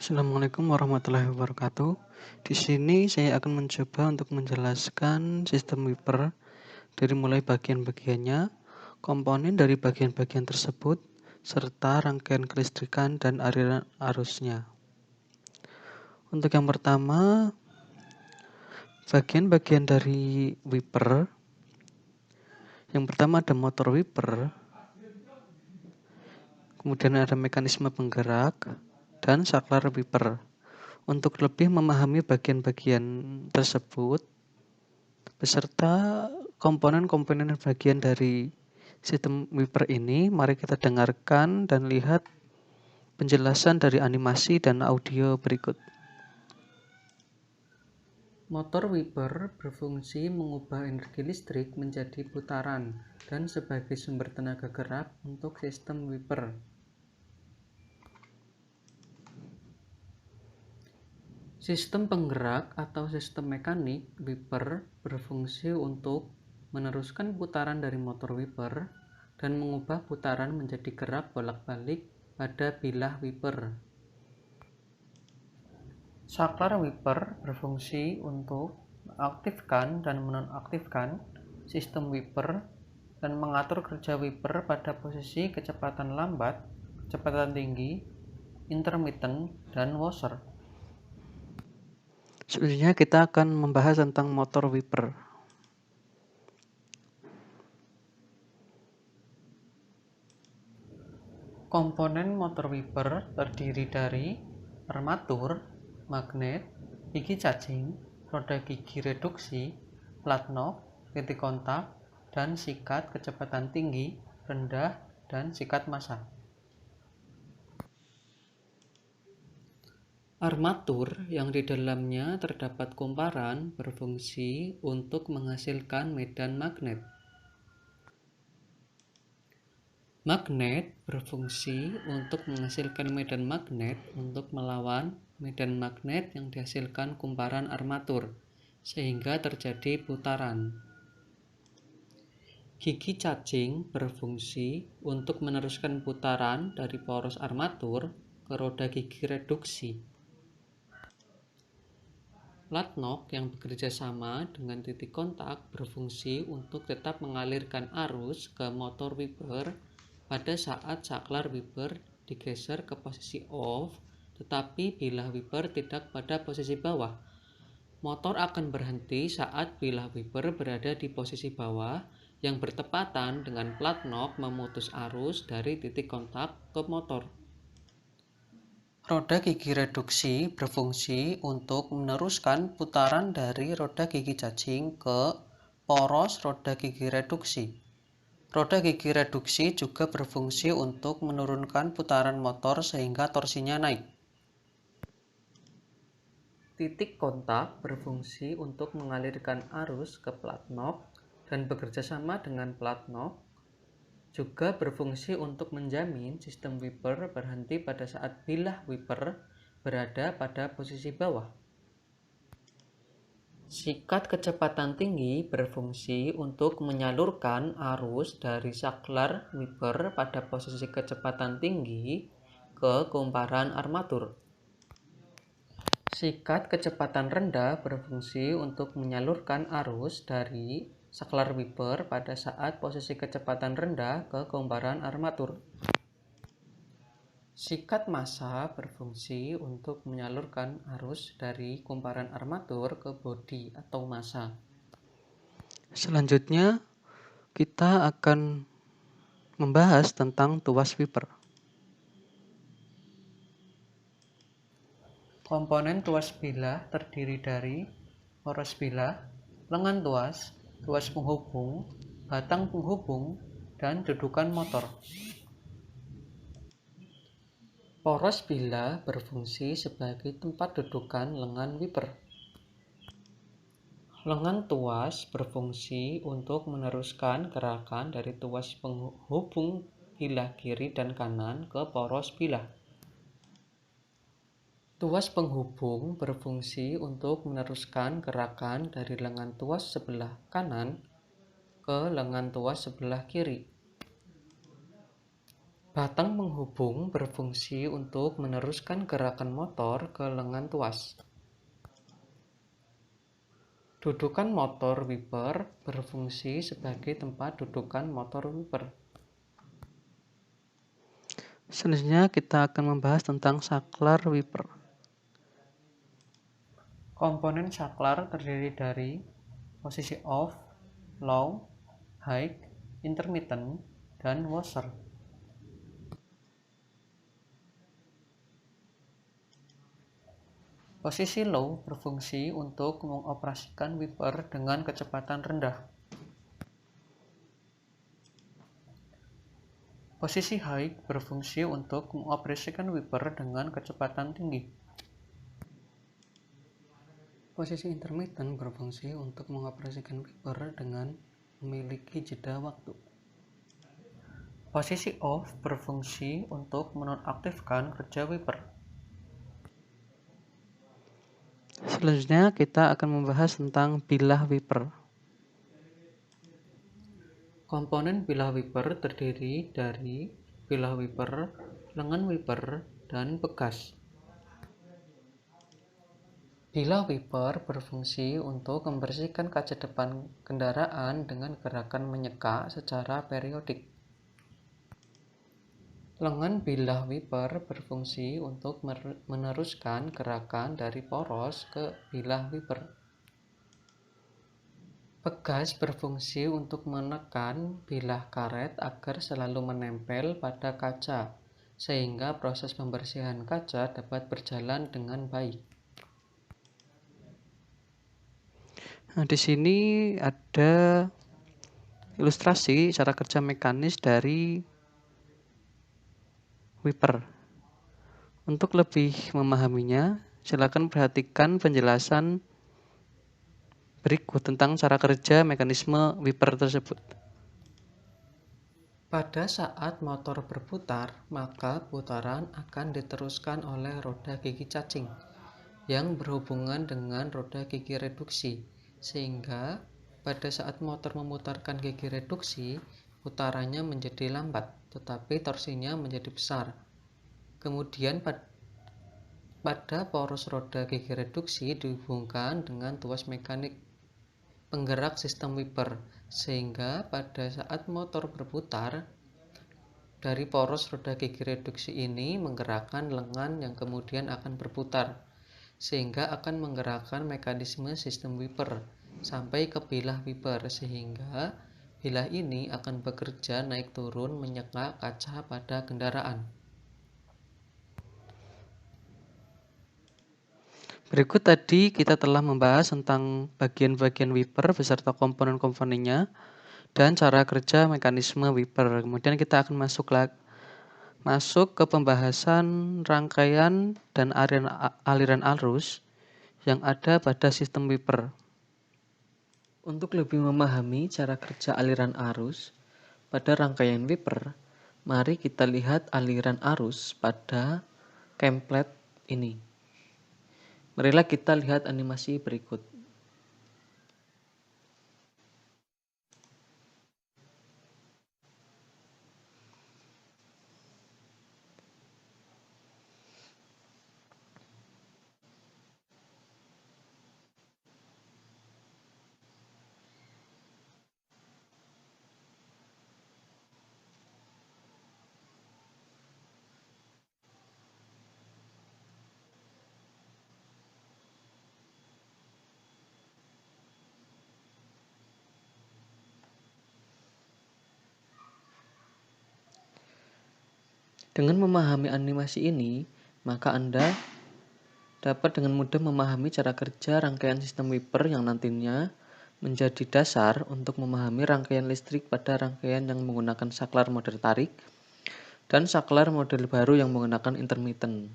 Assalamualaikum warahmatullahi wabarakatuh. Di sini saya akan mencoba untuk menjelaskan sistem wiper dari mulai bagian-bagiannya, komponen dari bagian-bagian tersebut, serta rangkaian kelistrikan dan aliran arusnya. Untuk yang pertama, bagian-bagian dari wiper. Yang pertama ada motor wiper, kemudian ada mekanisme penggerak, dan saklar wiper. Untuk lebih memahami bagian-bagian tersebut, beserta komponen-komponen bagian dari sistem wiper ini, mari kita dengarkan dan lihat penjelasan dari animasi dan audio berikut. Motor wiper berfungsi mengubah energi listrik menjadi putaran dan sebagai sumber tenaga gerak untuk sistem wiper. Sistem penggerak atau sistem mekanik wiper berfungsi untuk meneruskan putaran dari motor wiper dan mengubah putaran menjadi gerak bolak-balik pada bilah wiper. Saklar wiper berfungsi untuk mengaktifkan dan menonaktifkan sistem wiper dan mengatur kerja wiper pada posisi kecepatan lambat, kecepatan tinggi, intermittent, dan washer. Selanjutnya kita akan membahas tentang motor wiper. Komponen motor wiper terdiri dari armatur, magnet, gigi cacing, roda gigi reduksi, plat nok, titik kontak, dan sikat kecepatan tinggi, rendah, dan sikat massa. Armatur yang di dalamnya terdapat kumparan berfungsi untuk menghasilkan medan magnet. Magnet berfungsi untuk menghasilkan medan magnet untuk melawan medan magnet yang dihasilkan kumparan armatur, sehingga terjadi putaran. Gigi cacing berfungsi untuk meneruskan putaran dari poros armatur ke roda gigi reduksi. Plat nok yang bekerja sama dengan titik kontak berfungsi untuk tetap mengalirkan arus ke motor wiper pada saat saklar wiper digeser ke posisi off, tetapi bilah wiper tidak pada posisi bawah. Motor akan berhenti saat bilah wiper berada di posisi bawah yang bertepatan dengan plat nok memutus arus dari titik kontak ke motor. Roda gigi reduksi berfungsi untuk meneruskan putaran dari roda gigi cacing ke poros roda gigi reduksi. Roda gigi reduksi juga berfungsi untuk menurunkan putaran motor sehingga torsinya naik. Titik kontak berfungsi untuk mengalirkan arus ke plat nok dan bekerja sama dengan plat nok. Juga berfungsi untuk menjamin sistem wiper berhenti pada saat bilah wiper berada pada posisi bawah. Sikat kecepatan tinggi berfungsi untuk menyalurkan arus dari saklar wiper pada posisi kecepatan tinggi ke kumparan armatur. Sikat kecepatan rendah berfungsi untuk menyalurkan arus dari saklar wiper pada saat posisi kecepatan rendah ke kumparan armatur. Sikat massa berfungsi untuk menyalurkan arus dari kumparan armatur ke bodi atau massa. Selanjutnya, kita akan membahas tentang tuas wiper. Komponen tuas bilah terdiri dari poros bilah, lengan tuas, tuas penghubung, batang penghubung, dan dudukan motor. Poros bilah berfungsi sebagai tempat dudukan lengan wiper. Lengan tuas berfungsi untuk meneruskan gerakan dari tuas penghubung bilah kiri dan kanan ke poros bilah. Tuas penghubung berfungsi untuk meneruskan gerakan dari lengan tuas sebelah kanan ke lengan tuas sebelah kiri. Batang penghubung berfungsi untuk meneruskan gerakan motor ke lengan tuas. Dudukan motor wiper berfungsi sebagai tempat dudukan motor wiper. Selanjutnya kita akan membahas tentang saklar wiper. Komponen saklar terdiri dari posisi off, low, high, intermittent, dan washer. Posisi low berfungsi untuk mengoperasikan wiper dengan kecepatan rendah. Posisi high berfungsi untuk mengoperasikan wiper dengan kecepatan tinggi. Posisi intermittent berfungsi untuk mengoperasikan wiper dengan memiliki jeda waktu. Posisi off berfungsi untuk menonaktifkan kerja wiper. Selanjutnya kita akan membahas tentang bilah wiper. Komponen bilah wiper terdiri dari bilah wiper, lengan wiper, dan pegas. Bilah wiper berfungsi untuk membersihkan kaca depan kendaraan dengan gerakan menyeka secara periodik. Lengan bilah wiper berfungsi untuk meneruskan gerakan dari poros ke bilah wiper. Pegas berfungsi untuk menekan bilah karet agar selalu menempel pada kaca, sehingga proses pembersihan kaca dapat berjalan dengan baik. Nah, di sini ada ilustrasi cara kerja mekanis dari wiper. Untuk lebih memahaminya, silakan perhatikan penjelasan berikut tentang cara kerja mekanisme wiper tersebut. Pada saat motor berputar, maka putaran akan diteruskan oleh roda gigi cacing yang berhubungan dengan roda gigi reduksi, sehingga pada saat motor memutarkan gigi reduksi, putarannya menjadi lambat, tetapi torsinya menjadi besar. Kemudian pada poros roda gigi reduksi dihubungkan dengan tuas mekanik penggerak sistem wiper, sehingga pada saat motor berputar, dari poros roda gigi reduksi ini menggerakkan lengan yang kemudian akan berputar, sehingga akan menggerakkan mekanisme sistem wiper sampai ke bilah wiper, sehingga bilah ini akan bekerja naik turun menyeka kaca pada kendaraan. Berikut tadi kita telah membahas tentang bagian-bagian wiper beserta komponen-komponennya dan cara kerja mekanisme wiper. Kemudian kita akan masuk ke pembahasan rangkaian dan aliran arus yang ada pada sistem wiper. Untuk lebih memahami cara kerja aliran arus pada rangkaian wiper, mari kita lihat aliran arus pada template ini. Marilah kita lihat animasi berikut. Dengan memahami animasi ini, maka Anda dapat dengan mudah memahami cara kerja rangkaian sistem wiper yang nantinya menjadi dasar untuk memahami rangkaian listrik pada rangkaian yang menggunakan saklar model tarik dan saklar model baru yang menggunakan intermittent.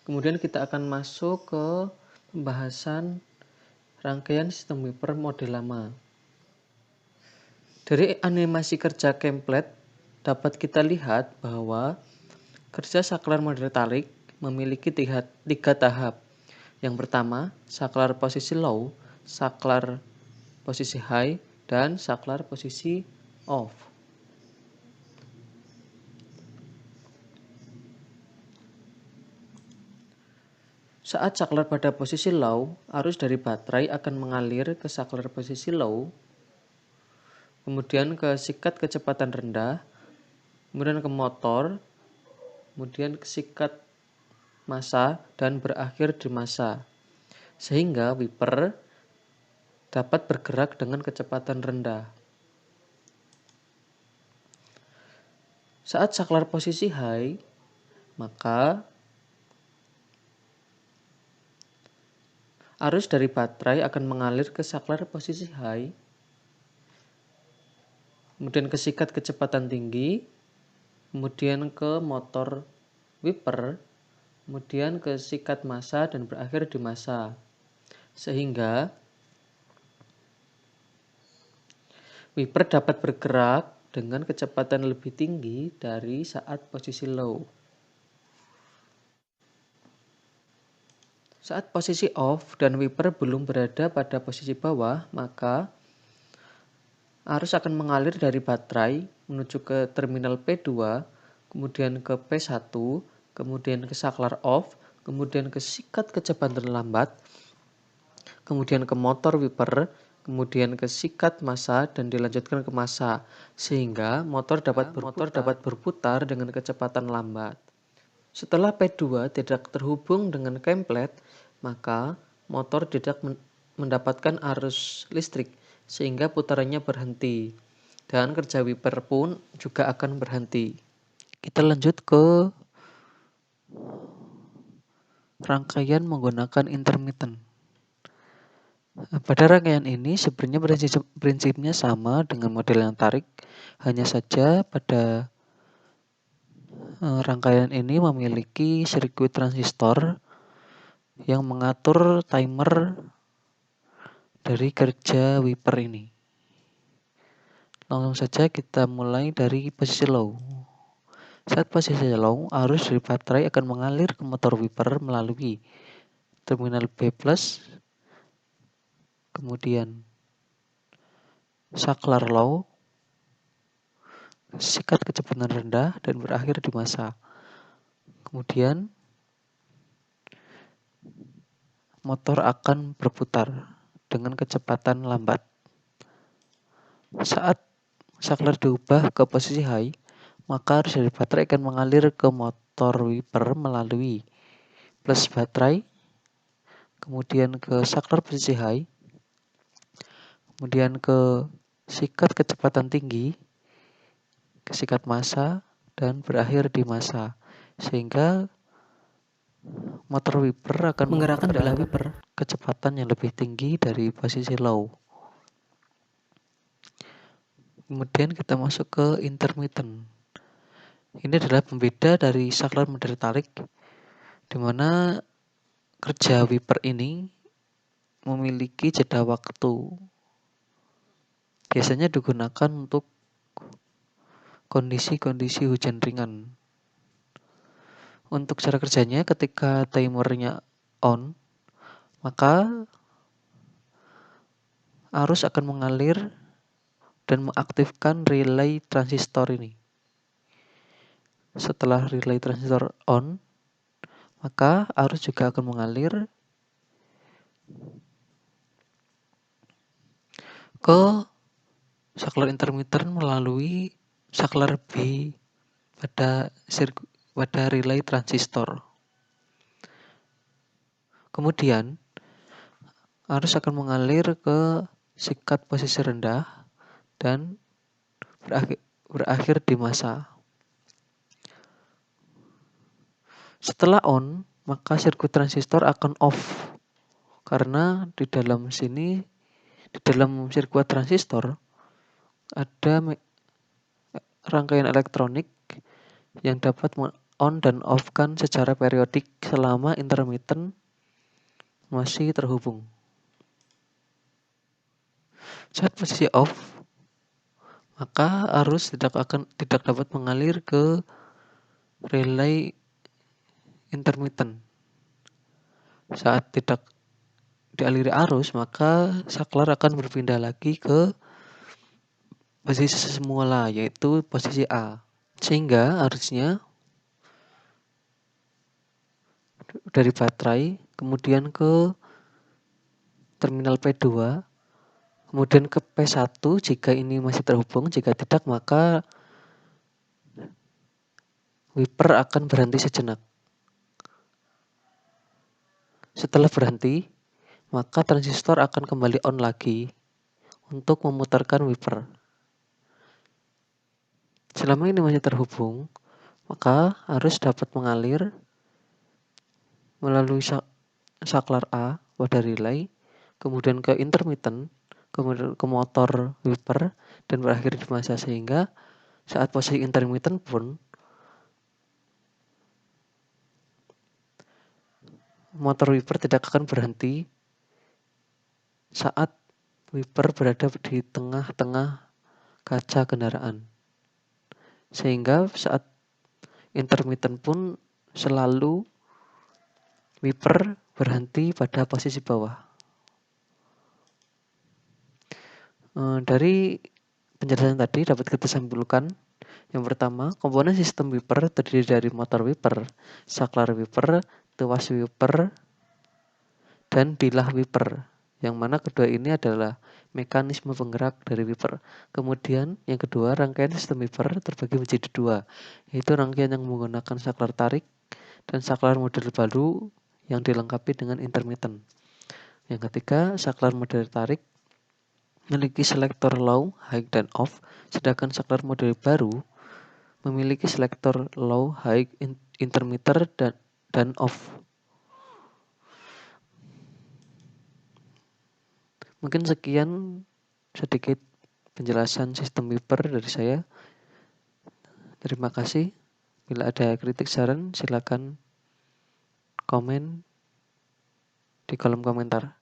Kemudian kita akan masuk ke pembahasan rangkaian sistem wiper model lama. Dari animasi kerja template dapat kita lihat bahwa kerja saklar model tarik memiliki tiga tahap. Yang pertama, saklar posisi low, saklar posisi high, dan saklar posisi off. Saat saklar pada posisi low, arus dari baterai akan mengalir ke saklar posisi low, kemudian ke sikat kecepatan rendah, kemudian ke motor, kemudian ke sikat massa, dan berakhir di massa. Sehingga wiper dapat bergerak dengan kecepatan rendah. Saat saklar posisi high, maka arus dari baterai akan mengalir ke saklar posisi high, kemudian ke sikat kecepatan tinggi, kemudian ke motor wiper, kemudian ke sikat massa dan berakhir di massa. Sehingga wiper dapat bergerak dengan kecepatan lebih tinggi dari saat posisi low. Saat posisi off dan wiper belum berada pada posisi bawah, maka arus akan mengalir dari baterai menuju ke terminal P2, kemudian ke P1, kemudian ke saklar off, kemudian ke sikat kecepatan lambat, kemudian ke motor wiper, kemudian ke sikat massa dan dilanjutkan ke massa, sehingga motor dapat berputar dengan kecepatan lambat. Setelah P2 tidak terhubung dengan kemplet, maka motor tidak mendapatkan arus listrik sehingga putarannya berhenti dan kerja wiper pun juga akan berhenti. Kita lanjut ke rangkaian menggunakan intermittent. Pada rangkaian ini sebenarnya prinsipnya sama dengan model yang tarik, hanya saja pada rangkaian ini memiliki sirkuit transistor yang mengatur timer dari kerja wiper ini. Langsung saja kita mulai dari posisi low. Saat posisi low, arus dari baterai akan mengalir ke motor wiper melalui terminal B+, kemudian saklar low, sikat kecepatan rendah, dan berakhir di massa. Kemudian motor akan berputar dengan kecepatan lambat. Saat saklar diubah ke posisi high, maka arus dari baterai akan mengalir ke motor wiper melalui plus baterai, kemudian ke saklar posisi high, kemudian ke sikat kecepatan tinggi, ke sikat massa, dan berakhir di massa. Sehingga motor wiper akan menggerakkan bilah wiper kecepatan yang lebih tinggi dari posisi low. Kemudian kita masuk ke intermittent. Ini adalah pembeda dari saklar model tarik, di mana kerja wiper ini memiliki jeda waktu. Biasanya digunakan untuk kondisi-kondisi hujan ringan. Untuk cara kerjanya, ketika timernya on, maka arus akan mengalir dan mengaktifkan relay transistor ini. Setelah relay transistor on, maka arus juga akan mengalir ke saklar intermittent melalui saklar B pada relay transistor. Kemudian arus akan mengalir ke sikat posisi rendah dan berakhir di massa. Setelah on, maka sirkuit transistor akan off karena di dalam sirkuit transistor ada rangkaian elektronik yang dapat on dan off-kan secara periodik selama intermittent masih terhubung. Saat posisi off, maka arus tidak dapat mengalir ke relay intermittent. Saat tidak dialiri arus, maka saklar akan berpindah lagi ke posisi semula, yaitu posisi A. Sehingga harusnya dari baterai kemudian ke terminal P2, kemudian ke P1 jika ini masih terhubung, jika tidak maka wiper akan berhenti sejenak. Setelah berhenti, maka transistor akan kembali on lagi untuk memutarkan wiper. Selama ini masih terhubung, maka arus dapat mengalir melalui saklar A pada relay, kemudian ke intermittent, kemudian ke motor wiper, dan berakhir di masa, sehingga saat posisi intermittent pun motor wiper tidak akan berhenti saat wiper berada di tengah-tengah kaca kendaraan. Sehingga saat intermittent pun selalu wiper berhenti pada posisi bawah. Dari penjelasan tadi dapat kita simpulkan, yang pertama, komponen sistem wiper terdiri dari motor wiper, saklar wiper, tuas wiper, dan bilah wiper, yang mana kedua ini adalah mekanisme penggerak dari wiper. Kemudian yang kedua, rangkaian sistem wiper terbagi menjadi dua, yaitu rangkaian yang menggunakan saklar tarik dan saklar model baru yang dilengkapi dengan intermittent. Yang ketiga, saklar model tarik memiliki selektor low, high, dan off, sedangkan saklar model baru memiliki selektor low, high, intermitter, dan off. Mungkin sekian sedikit penjelasan sistem wiper dari saya. Terima kasih. Bila ada kritik saran, silakan komen di kolom komentar.